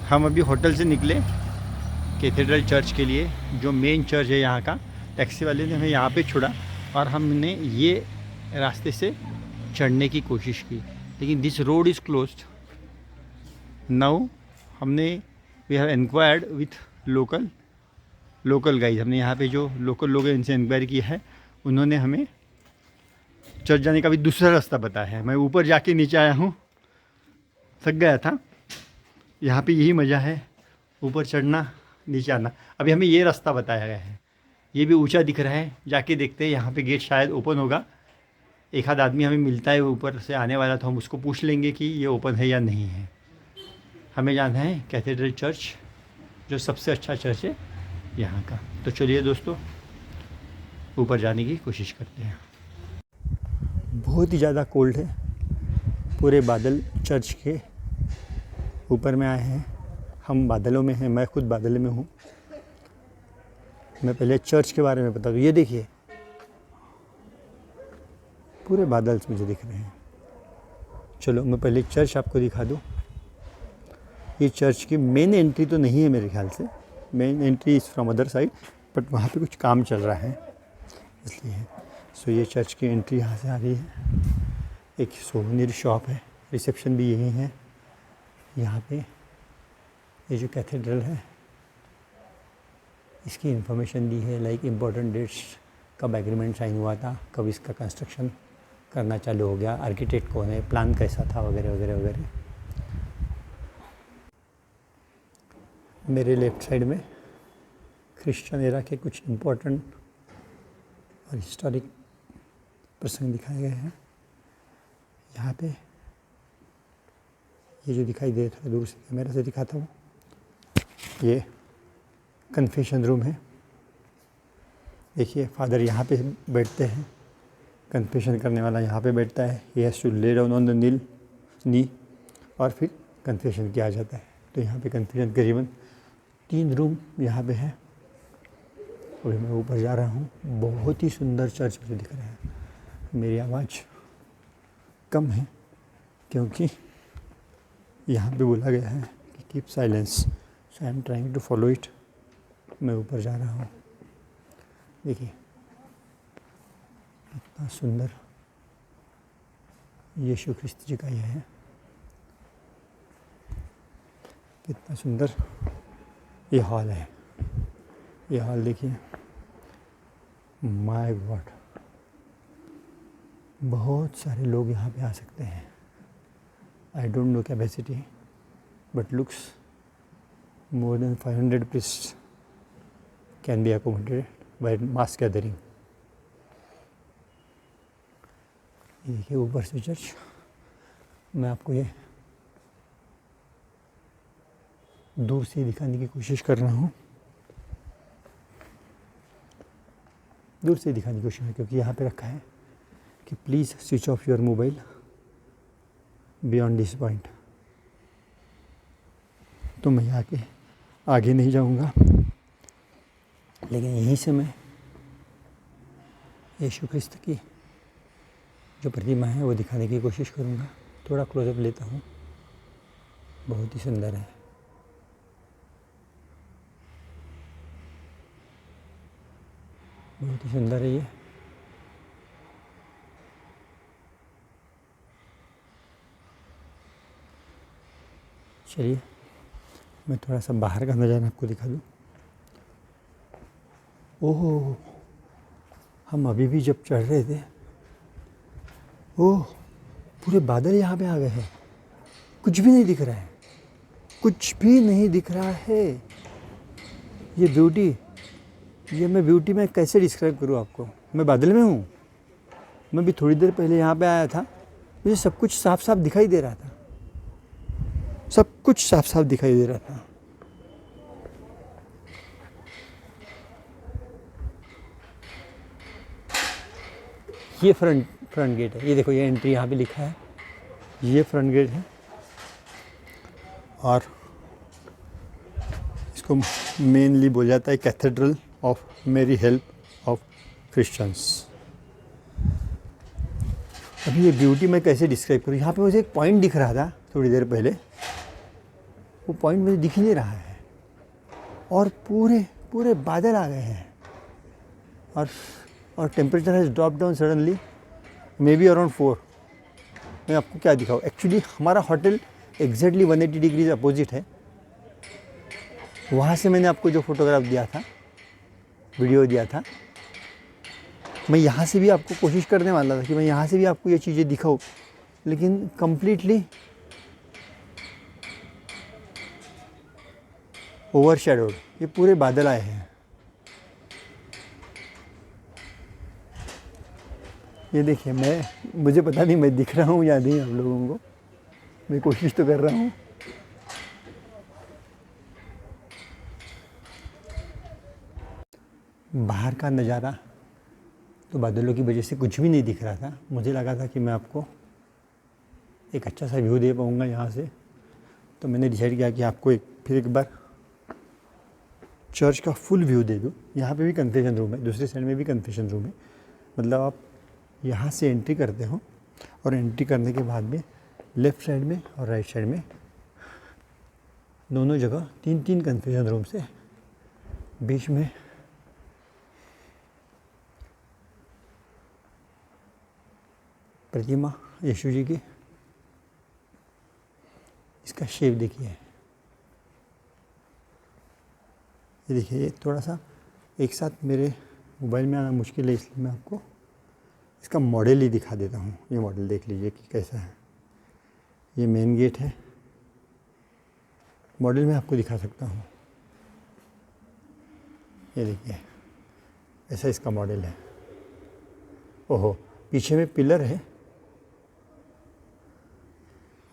हम अभी होटल से निकले कैथेड्रल चर्च के लिए, जो मेन चर्च है यहाँ का। टैक्सी वाले ने हमें यहाँ पे छोड़ा और हमने ये रास्ते से चढ़ने की कोशिश की, लेकिन this road is closed now. हमने we have inquired with local guide. हमने यहाँ पे जो लोकल लोग हैं इनसे इंक्वायरी किया है, उन्होंने हमें चर्च जाने का भी दूसरा रास्ता बताया है। मैं ऊपर जाके नीचे आया हूँ, थक गया था। यहाँ पे यही मज़ा है, ऊपर चढ़ना नीचे आना। अभी हमें ये रास्ता बताया गया है, ये भी ऊंचा दिख रहा है, जाके देखते हैं। यहाँ पे गेट शायद ओपन होगा। एक आध आदमी हमें मिलता है ऊपर से आने वाला, तो हम उसको पूछ लेंगे कि ये ओपन है या नहीं है। हमें जाना है कैथेड्रल चर्च, जो सबसे अच्छा चर्च है यहाँ का। तो चलिए दोस्तों, ऊपर जाने की कोशिश करते हैं। बहुत ही ज़्यादा कोल्ड है, पूरे बादल चर्च के ऊपर में आए हैं। हम बादलों में हैं, मैं खुद बादल में हूँ। मैं पहले चर्च के बारे में बता दूँ। ये देखिए, पूरे बादल मुझे दिख रहे हैं। चलो मैं पहले चर्च आपको दिखा दूँ। ये चर्च की मेन एंट्री तो नहीं है मेरे ख्याल से, main entry is from other side, but वहाँ पे कुछ काम चल रहा है इसलिए। सो ये चर्च की एंट्री यहाँ से आ रही है। एक सोवेनियर शॉप है, रिसेप्शन भी यही है। यहाँ पे ये जो कैथेड्रल है, इसकी इन्फॉर्मेशन दी है, लाइक इम्पोर्टेंट डेट्स, कब एग्रीमेंट साइन हुआ था, कब इसका कंस्ट्रक्शन करना चालू हो गया, आर्किटेक्ट कौन है, प्लान कैसा था, वगैरह वगैरह वगैरह। मेरे लेफ़्ट साइड में क्रिश्चियन एरा के कुछ इम्पोर्टेंट और हिस्टोरिक प्रसंग दिखाए गए हैं। यहाँ पे ये जो दिखाई दे, थोड़ा दूर से कैमरा से दिखाता हूँ, ये कन्फेशन रूम है। देखिए, फादर यहाँ पे बैठते हैं, कन्फेशन करने वाला यहाँ पे बैठता है। He has to lay down on the knee और फिर कन्फेशन किया जाता है। तो यहाँ पे कन्फेशन करीबन 3 रूम यहाँ पे है। अभी मैं ऊपर जा रहा हूँ। बहुत ही सुंदर चर्च मुझे दिख रहा है। मेरी आवाज़ कम है क्योंकि यहाँ पे बोला गया है कि keep silence, so I am trying to follow it. मैं ऊपर जा रहा हूँ। देखिए कितना सुंदर यीशु ख्रिस्त जी का यह है, कितना सुंदर ये हॉल है। ये हॉल देखिए, माय गॉड, बहुत सारे लोग यहाँ पे आ सकते हैं। आई don't no capacity, but looks more than 500 priests can be accommodated by mass gathering. ये देखिए ऊपर से चर्च। मैं आपको ये दूर से दिखाने की कोशिश कर रहा हूँ, दूर से दिखाने की कोशिश है, क्योंकि यहाँ पे रखा है कि please switch off your mobile beyond this point. तो मैं आगे नहीं जाऊँगा, लेकिन यहीं से मैं यीशु ख्रिस्त की जो प्रतिमा है वो दिखाने की कोशिश करूँगा। थोड़ा क्लोजअप लेता हूँ, बहुत ही सुंदर है। बहुत ही सुंदर है ये। चलिए मैं थोड़ा सा बाहर का नज़ारा आपको दिखा दूँ। ओह, हम अभी भी जब चढ़ रहे थे, ओह पूरे बादल यहाँ पे आ गए हैं। कुछ भी नहीं दिख रहा है, कुछ भी नहीं दिख रहा है। ये ब्यूटी, ये मैं ब्यूटी में कैसे डिस्क्राइब करूँ आपको। मैं बादल में हूँ। मैं भी थोड़ी देर पहले यहाँ पे आया था, मुझे सब कुछ साफ साफ दिखाई दे रहा था, सब कुछ साफ साफ दिखाई दे रहा था। ये फ्रंट गेट है। ये देखो, ये एंट्री यहाँ पे लिखा है, ये फ्रंट गेट है। और इसको मेनली बोला जाता है कैथेड्रल ऑफ मेरी हेल्प ऑफ क्रिश्चियंस। अभी ये ब्यूटी मैं कैसे डिस्क्राइब करूँ। यहाँ पे मुझे एक पॉइंट दिख रहा था थोड़ी देर पहले, वो पॉइंट मुझे दिख ही नहीं रहा है और पूरे पूरे बादल आ गए हैं और temperature has drop down suddenly may be around 4। मैं आपको क्या दिखाऊँ, एक्चुअली हमारा होटल एग्जैक्टली 180 डिग्रीज अपोजिट है। वहाँ से मैंने आपको जो फ़ोटोग्राफ दिया था, वीडियो दिया था, मैं यहाँ से भी आपको कोशिश करने वाला था कि मैं यहाँ से भी आपको ये चीज़ें दिखाऊँ, लेकिन कम्प्लीटली ओवरशैडोड, ये पूरे बादल आए हैं। ये देखिए, मुझे पता नहीं मैं दिख रहा हूँ या नहीं आप लोगों को, मैं कोशिश तो कर रहा हूँ। बाहर का नज़ारा तो बादलों की वजह से कुछ भी नहीं दिख रहा था। मुझे लगा था कि मैं आपको एक अच्छा सा व्यू दे पाऊँगा यहाँ से, तो मैंने डिसाइड किया कि आपको फिर एक बार चर्च का फुल व्यू दे दूँ। यहाँ पे भी कन्फेशन रूम है, दूसरी साइड में भी कन्फेशन रूम है। मतलब आप यहाँ से एंट्री करते हो और एंट्री करने के बाद में लेफ़्ट साइड में और राइट साइड में दोनों जगह 3-3 कन्फेशन रूम से, बीच में प्रतिमा यीशु जी की। इसका शेप देखिए, ये देखिए, ये थोड़ा सा एक साथ मेरे मोबाइल में आना मुश्किल है, इसलिए मैं आपको इसका मॉडल ही दिखा देता हूँ। ये मॉडल देख लीजिए कि कैसा है। ये मेन गेट है, मॉडल में आपको दिखा सकता हूँ। ये देखिए, ऐसा इसका मॉडल है। ओहो, पीछे में पिलर है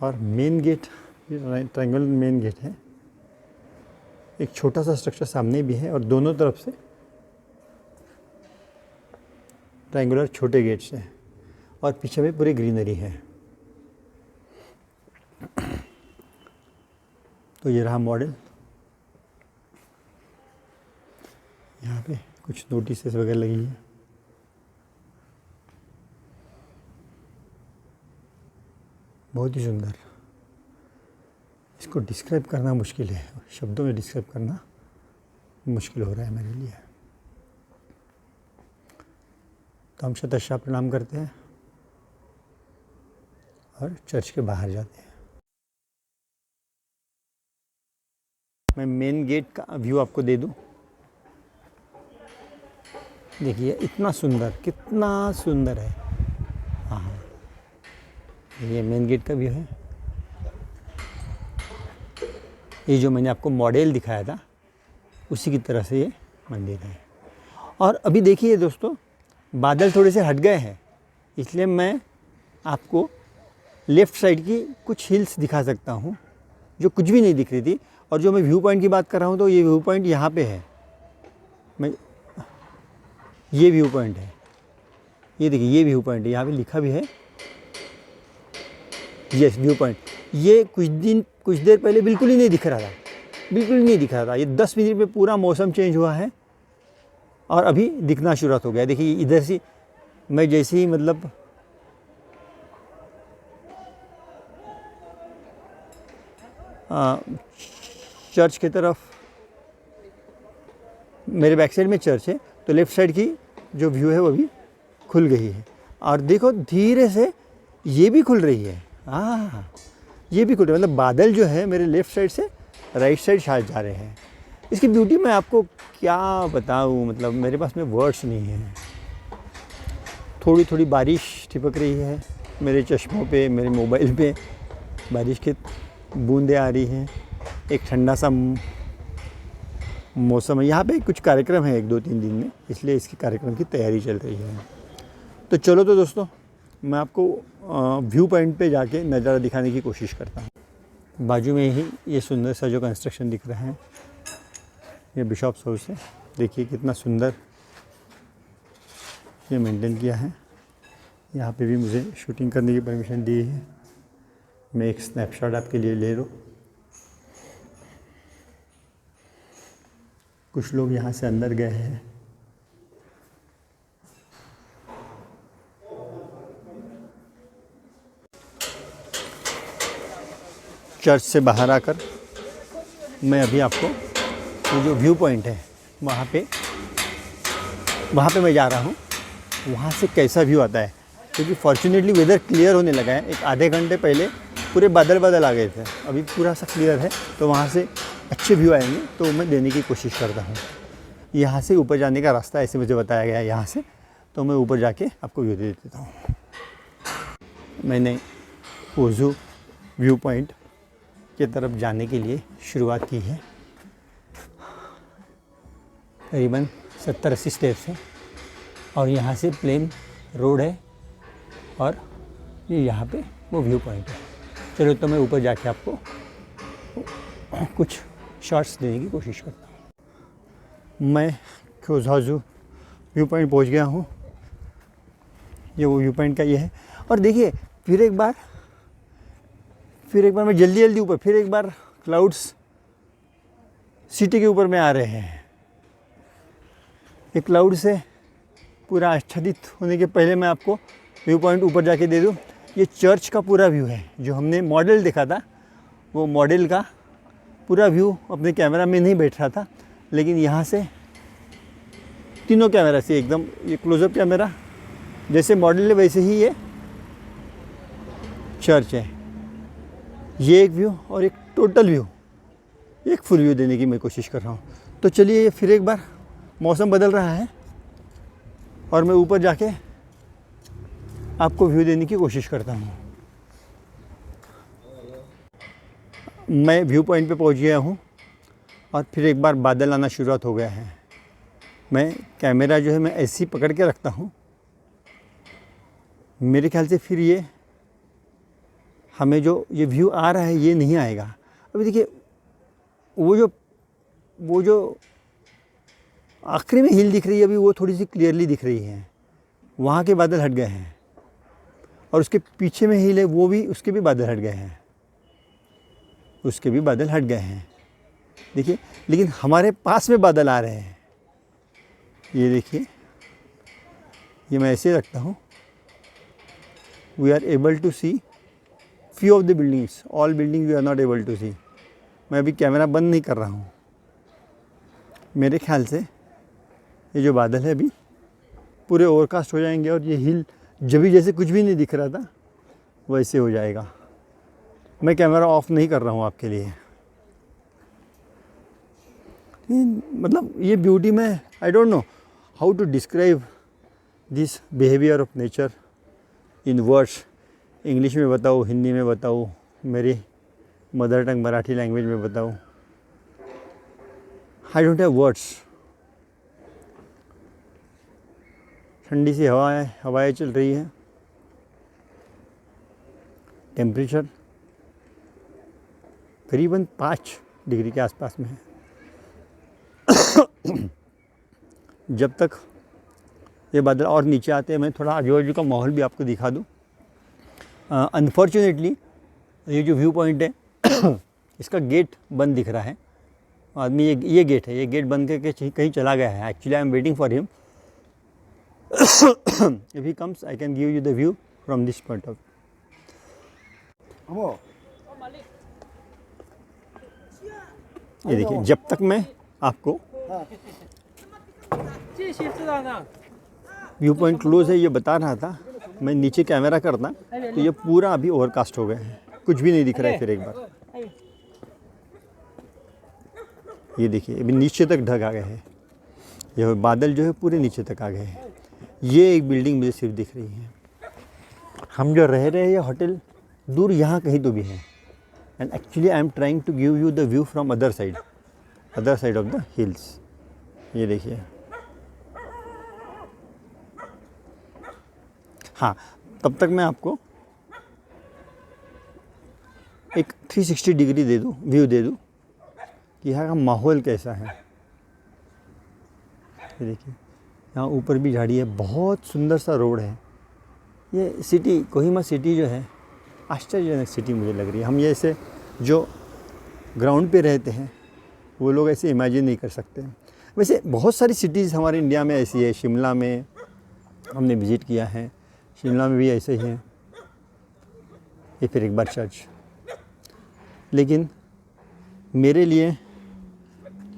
और main gate, triangle main gate है। एक छोटा सा स्ट्रक्चर सामने भी है और दोनों तरफ से ट्रायंगुलर छोटे गेट्स हैं और पीछे में पूरी ग्रीनरी है। तो ये रहा मॉडल। यहाँ पे कुछ नोटिसेस वगैरह लगी हैं। बहुत ही सुंदर। इसको डिस्क्राइब करना मुश्किल है, शब्दों में डिस्क्राइब करना मुश्किल हो रहा है मेरे लिए। तो हम शतशः प्रणाम करते हैं और चर्च के बाहर जाते हैं। मैं मेन गेट का व्यू आपको दे दूं। देखिए, इतना सुंदर, कितना सुंदर है। हाँ, ये मेन गेट का व्यू है। ये जो मैंने आपको मॉडल दिखाया था उसी की तरह से ये मंदिर है। और अभी देखिए दोस्तों, बादल थोड़े से हट गए हैं, इसलिए मैं आपको लेफ़्ट साइड की कुछ हिल्स दिखा सकता हूँ जो कुछ भी नहीं दिख रही थी। और जो मैं व्यू पॉइंट की बात कर रहा हूँ, तो ये व्यू पॉइंट यहाँ पे है। ये व्यू पॉइंट है, ये देखिए, ये व्यू पॉइंट है। यहाँ पे लिखा भी है यस व्यू पॉइंट। ये कुछ देर पहले बिल्कुल ही नहीं दिख रहा था, बिल्कुल ही नहीं दिख रहा था। ये 10 मिनट में पूरा मौसम चेंज हुआ है और अभी दिखना शुरुआत हो गया। देखिए, इधर से मैं जैसे ही मतलब चर्च की तरफ, मेरे बैक साइड में चर्च है, तो लेफ़्ट साइड की जो व्यू है वो भी खुल गई है। और देखो, धीरे से ये भी खुल रही है। हाँ, ये भी खुल रही है। मतलब बादल जो है मेरे लेफ़्ट साइड से राइट साइड जा रहे हैं। इसकी ब्यूटी मैं आपको क्या बताऊँ, मतलब मेरे पास में वर्ड्स नहीं हैं। थोड़ी थोड़ी बारिश टिपक रही है मेरे चश्मों पे, मेरे मोबाइल पे बारिश की बूंदें आ रही हैं। एक ठंडा सा मौसम है। यहाँ पे कुछ कार्यक्रम है 1-2-3 दिन में, इसलिए इसकी कार्यक्रम की तैयारी चल रही है। तो चलो तो दोस्तों, मैं आपको व्यू पॉइंट पे जाके नज़ारा दिखाने की कोशिश करता हूँ। बाजू में ही ये सुंदर सा जो कंस्ट्रक्शन दिख रहा है, ये बिशॉप्स हाउस है। देखिए कितना सुंदर ये मेंटेन किया है। यहाँ पे भी मुझे शूटिंग करने की परमिशन दी है। मैं एक स्नैपशॉट आपके लिए ले लूँ। कुछ लोग यहाँ से अंदर गए हैं। चर्च से बाहर आकर मैं अभी आपको ये जो व्यू पॉइंट है वहाँ पे मैं जा रहा हूँ, वहाँ से कैसा व्यू आता है। क्योंकि फॉर्चुनेटली वेदर क्लियर होने लगा है। एक आधे घंटे पहले पूरे बादल आ गए थे, अभी पूरा सा क्लियर है, तो वहाँ से अच्छे व्यू आएंगे, तो मैं देने की कोशिश करता हूँ। यहाँ से ऊपर जाने का रास्ता ऐसे मुझे बताया गया है यहाँ से, तो मैं ऊपर जाके आपको व्यू दे देता हूँ। मैंने ओजू व्यू पॉइंट की तरफ जाने के लिए शुरुआत की है। करीबन 70-80 स्टेप्स हैं और यहाँ से प्लेन रोड है और ये यहाँ पे वो व्यू पॉइंट है। चलो तो मैं ऊपर जाके आपको कुछ शॉट्स देने की कोशिश करता हूँ। मैं क्योझाजू व्यू पॉइंट पहुँच गया हूँ। ये वो व्यू पॉइंट का ये है। और देखिए फिर एक बार मैं जल्दी ऊपर, फिर एक बार क्लाउड्स सिटी के ऊपर में आ रहे हैं। ये क्लाउड से पूरा आच्छादित होने के पहले मैं आपको व्यू पॉइंट ऊपर जाके दे दूँ। ये चर्च का पूरा व्यू है। जो हमने मॉडल देखा था, वो मॉडल का पूरा व्यू अपने कैमरा में नहीं बैठ रहा था, लेकिन यहाँ से तीनों कैमरा से एकदम, ये क्लोजअप कैमरा जैसे मॉडल है वैसे ही ये चर्च है। ये एक व्यू और एक टोटल व्यू, एक फुल व्यू देने की मैं कोशिश कर रहा हूँ। तो चलिए, ये फिर एक बार मौसम बदल रहा है और मैं ऊपर जाके आपको व्यू देने की कोशिश करता हूँ। मैं व्यू पॉइंट पे पहुँच गया हूँ और फिर एक बार बादल आना शुरुआत हो गया है। मैं कैमरा जो है मैं ऐसे ही पकड़ के रखता हूँ। मेरे ख्याल से फिर ये हमें जो ये व्यू आ रहा है ये नहीं आएगा। अभी देखिए वो जो आखिरी में हिल दिख रही है, अभी वो थोड़ी सी क्लियरली दिख रही है। वहाँ के बादल हट गए हैं और उसके पीछे में हिल है, वो भी, उसके भी बादल हट गए हैं, उसके भी बादल हट गए हैं। देखिए, लेकिन हमारे पास में बादल आ रहे हैं। ये देखिए, ये मैं ऐसे रखता हूँ। We are able to see few of the buildings, all building we are not able to see. मैं अभी कैमरा बंद नहीं कर रहा हूँ। मेरे ख्याल से ये जो बादल है अभी पूरे ओवरकास्ट हो जाएंगे और ये हिल जब भी जैसे कुछ भी नहीं दिख रहा था वैसे हो जाएगा। मैं कैमरा ऑफ नहीं कर रहा हूँ आपके लिए। मतलब ये ब्यूटी में I don't know how to describe this behaviour of nature in words. English में बताऊँ, हिंदी में बताऊँ, मेरी मदर टंग मराठी लैंग्वेज में बताऊँ, आई डोंट हैव वर्ड्स। ठंडी सी हवाएं चल रही है। टेम्परेचर करीबन 5 डिग्री के आसपास में है। जब तक ये बादल और नीचे आते हैं, मैं थोड़ा आजू बाजू का माहौल भी आपको दिखा दूँ। अनफॉर्चुनेटली ये जो व्यू पॉइंट है इसका गेट बंद दिख रहा है। आदमी ये गेट है, ये गेट बंद करके कहीं चला गया है। Actually I am waiting for him. If he comes, I can give you the view from this point of view. ये देखिए, जब तक मैं आपको व्यू पॉइंट क्लोज है ये बता रहा था, मैं नीचे कैमरा करता तो ये पूरा अभी ओवरकास्ट हो गया है, कुछ भी नहीं दिख रहा है। फिर एक बार ये देखिए, अभी नीचे तक ढक आ गए हैं। ये बादल जो है पूरे नीचे तक आ गए हैं। ये एक बिल्डिंग मुझे सिर्फ दिख रही है। हम जो रह रहे हैं ये होटल दूर यहाँ कहीं तो भी है। And actually I am trying to give you the view from other side of the hills. ये देखिए, हाँ, तब तक मैं आपको एक 360 डिग्री दे दूँ, व्यू दे दूँ कि यहाँ का माहौल कैसा है। ये देखिए, यहाँ ऊपर भी झाड़ी है, बहुत सुंदर सा रोड है। ये सिटी, कोहिमा सिटी जो है आश्चर्यजनक सिटी मुझे लग रही है। हम ये ऐसे जो ग्राउंड पे रहते हैं वो लोग ऐसे इमेजिन नहीं कर सकते। वैसे बहुत सारी सिटीज़ हमारे इंडिया में ऐसी है। शिमला में हमने विज़िट किया है, शिमला में भी ऐसे ही है। ये फिर एक बार चर्च, लेकिन मेरे लिए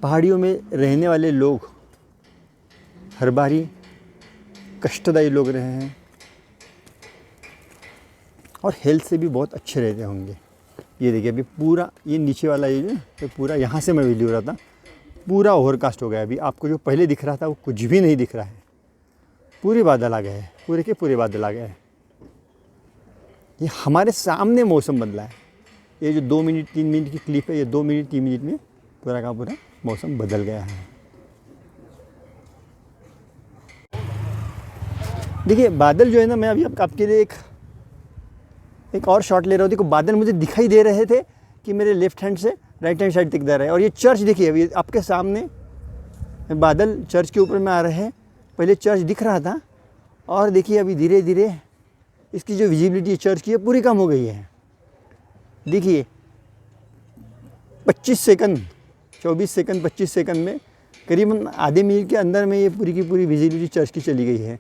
पहाड़ियों में रहने वाले लोग हर बारी कष्टदायी लोग रहे हैं और हेल्थ से भी बहुत अच्छे रहते होंगे। ये देखिए अभी पूरा ये नीचे वाला ये जो पूरा यहाँ से मैं वीडियो रहा था, पूरा ओवरकास्ट हो गया। अभी आपको जो पहले दिख रहा था वो कुछ भी नहीं दिख रहा है, पूरे बादल आ गए हैं, पूरे के पूरे बादल आ गए हैं। ये हमारे सामने मौसम बदला है। ये जो 2 मिनट 3 मिनट की क्लिप है, ये 2 मिनट 3 मिनट में पूरा का पूरा मौसम बदल गया है। देखिए बादल जो है ना, मैं अभी आपके लिए एक और शॉट ले रहा हूँ। देखो बादल मुझे दिखाई दे रहे थे कि मेरे लेफ्ट हैंड से राइट हैंड साइड तक जा रहा है। और ये चर्च देखिए अभी आपके सामने बादल चर्च के ऊपर में आ रहे हैं। पहले चर्च दिख रहा था और देखिए अभी धीरे धीरे इसकी जो विजिबिलिटी चर्च की है पूरी कम हो गई है। देखिए 25 सेकंड 24 सेकंड 25 सेकंड में करीबन आधे मिनट के अंदर में ये पूरी की पूरी विजिबिलिटी चर्च की चली गई है।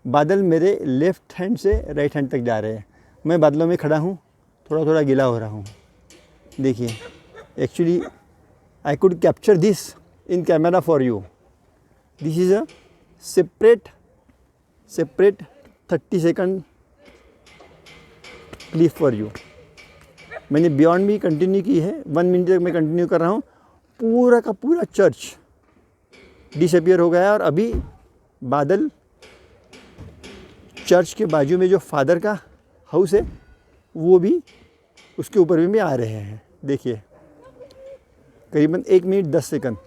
बादल मेरे लेफ़्ट हैंड से राइट हैंड तक जा रहे हैं। मैं बादलों में खड़ा हूँ, थोड़ा थोड़ा गीला हो रहा हूँ। देखिए actually I could capture this in camera for you. This is a separate 30 second clip for you. मैंने बियॉन्ड भी कंटिन्यू की है, 1 मिनट तक मैं कंटिन्यू कर रहा हूँ। पूरा का पूरा चर्च डिसअपियर हो गया है और अभी बादल चर्च के बाजू में जो फादर का हाउस है वो भी उसके ऊपर भी आ रहे हैं। देखिए करीबन 1 मिनट 10 सेकंड।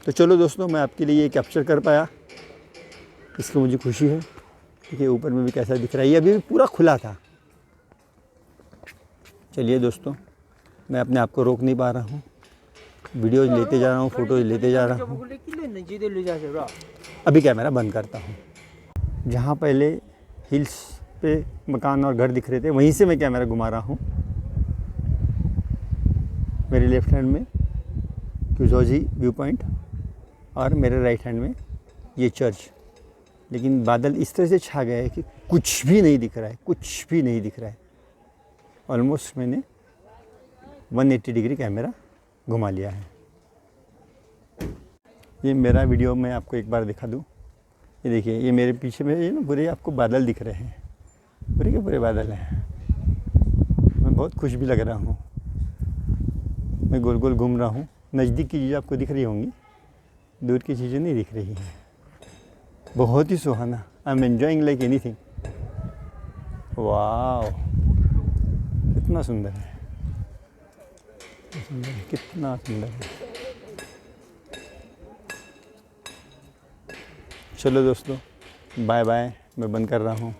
तो चलो दोस्तों, मैं आपके लिए ये कैप्चर कर पाया, इसकी मुझे खुशी है। देखिए ऊपर में भी कैसा दिख रहा है, ये अभी भी पूरा खुला था। चलिए दोस्तों, मैं अपने आप को रोक नहीं पा रहा हूँ, वीडियोज़ लेते जा रहा हूँ, फ़ोटोज़ लेते जा रहा हूँ। अभी कैमरा बंद करता हूँ। जहाँ पहले हिल्स पे मकान और घर दिख रहे थे, वहीं से मैं कैमरा घुमा रहा हूँ। मेरे लेफ़्ट हैंड में क्यूजोजी व्यू पॉइंट और मेरे राइट हैंड में ये चर्च। लेकिन बादल इस तरह से छा गए हैं कि कुछ भी नहीं दिख रहा है, कुछ भी नहीं दिख रहा है। ऑलमोस्ट मैंने 180 डिग्री कैमरा घुमा लिया है। ये मेरा वीडियो मैं आपको एक बार दिखा दूँ। ये देखिए, ये मेरे पीछे में ये ना पूरे आपको बादल दिख रहे हैं, पूरे के पूरे बादल हैं। मैं बहुत खुश भी लग रहा हूँ। मैं गोल गोल घूम रहा हूँ। नज़दीक की चीज़ें आपको दिख रही होंगी, दूर की चीज़ें नहीं दिख रही हैं। बहुत ही सुहाना। I am enjoying like anything. वाह, कितना सुंदर है, कितना सुंदर है। चलो दोस्तों, बाय बाय, मैं बंद कर रहा हूँ।